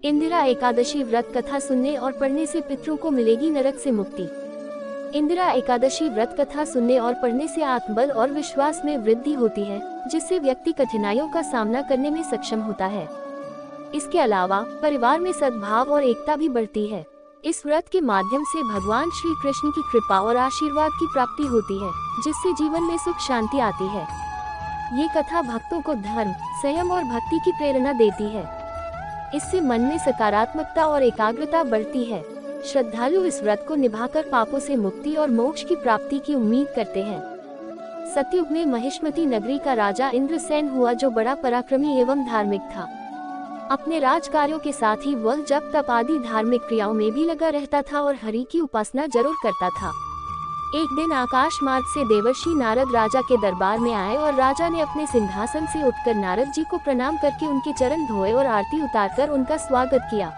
इंदिरा एकादशी व्रत कथा सुनने और पढ़ने से पितरों को मिलेगी नरक से मुक्ति। इंदिरा एकादशी व्रत कथा सुनने और पढ़ने से आत्मबल और विश्वास में वृद्धि होती है, जिससे व्यक्ति कठिनाइयों का सामना करने में सक्षम होता है। इसके अलावा परिवार में सद्भाव और एकता भी बढ़ती है। इस व्रत के माध्यम से भगवान श्री कृष्ण की कृपा और आशीर्वाद की प्राप्ति होती है, जिससे जीवन में सुख शांति आती है। ये कथा भक्तों को धर्म, संयम और भक्ति की प्रेरणा देती है। इससे मन में सकारात्मकता और एकाग्रता बढ़ती है। श्रद्धालु इस व्रत को निभाकर पापों से मुक्ति और मोक्ष की प्राप्ति की उम्मीद करते हैं। सतयुग में महिष्मती नगरी का राजा इंद्रसेन हुआ, जो बड़ा पराक्रमी एवं धार्मिक था। अपने राज कार्यों के साथ ही वह जप तप आदि धार्मिक क्रियाओं में भी लगा रहता था और हरि की उपासना जरूर करता था। एक दिन आकाश मार्ग से देवर्षि नारद राजा के दरबार में आए और राजा ने अपने सिंहासन से उठकर नारद जी को प्रणाम करके उनके चरण धोए और आरती उतारकर उनका स्वागत किया।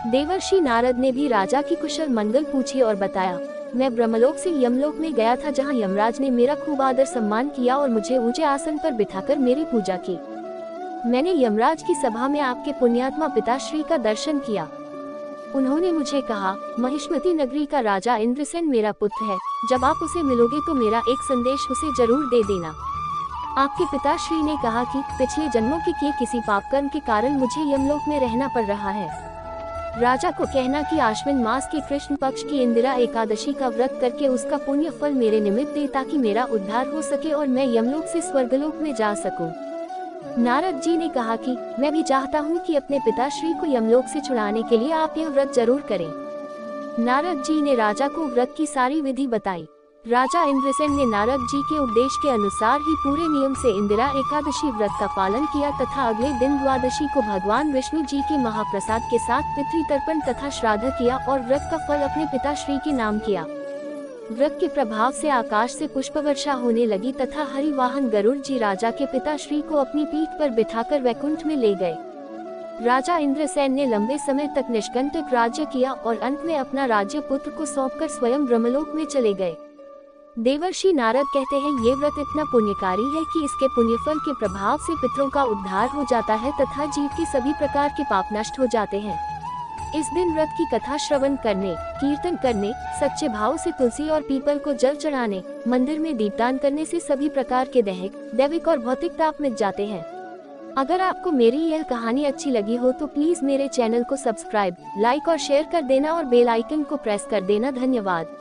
देवर्षि नारद ने भी राजा की कुशल मंगल पूछी और बताया, मैं ब्रह्मलोक से यमलोक में गया था, जहाँ यमराज ने मेरा खूब आदर सम्मान किया और मुझे ऊंचे आसन पर बिठाकर मेरी पूजा की। मैंने यमराज की सभा में आपके पुण्यात्मा पिताश्री का दर्शन किया। उन्होंने मुझे कहा, महिष्मती नगरी का राजा इंद्रसेन मेरा पुत्र है, जब आप उसे मिलोगे तो मेरा एक संदेश उसे जरूर दे देना। आपके पिताश्री ने कहा कि पिछले जन्मों के किए किसी पाप कर्म के कारण मुझे यमलोक में रहना पड़ रहा है। राजा को कहना कि आश्विन मास के कृष्ण पक्ष की इंदिरा एकादशी का व्रत करके उसका पुण्य फल मेरे निमित्त दे, ताकि मेरा उद्धार हो सके और मैं यमलोक से स्वर्गलोक में जा सकूं। नारद जी ने कहा कि मैं भी चाहता हूं कि अपने पिताश्री को यमलोक से छुड़ाने के लिए आप यह व्रत जरूर करें। नारद जी ने राजा को व्रत की सारी विधि बताई। राजा इंद्रसेन ने नारद जी के उपदेश के अनुसार ही पूरे नियम से इंदिरा एकादशी व्रत का पालन किया तथा अगले दिन द्वादशी को भगवान विष्णु जी के महाप्रसाद के साथ पितृतर्पण तथा श्राद्ध किया और व्रत का फल अपने पिताश्री के नाम किया। व्रत के प्रभाव से आकाश से पुष्प वर्षा होने लगी तथा हरिवाहन गरुड़ जी राजा के पिताश्री को अपनी पीठ पर बिठाकर वैकुंठ में ले गए। राजा इंद्रसेन ने लंबे समय तक निष्कंटक राज्य किया और अंत में अपना राज्य पुत्र को सौंपकर स्वयं ब्रह्मलोक में चले गए। देवर्षि नारद कहते हैं, ये व्रत इतना पुण्यकारी है कि इसके पुण्यफल के प्रभाव से पितरों का उद्धार हो जाता है तथा जीव के सभी प्रकार के पाप नष्ट हो जाते हैं। इस दिन व्रत की कथा श्रवण करने, कीर्तन करने, सच्चे भाव से तुलसी और पीपल को जल चढ़ाने, मंदिर में दीपदान करने से सभी प्रकार के दैविक और भौतिक ताप मिट जाते हैं। अगर आपको मेरी यह कहानी अच्छी लगी हो तो प्लीज मेरे चैनल को सब्सक्राइब, लाइक और शेयर कर देना और बेल आइकन को प्रेस कर देना। धन्यवाद।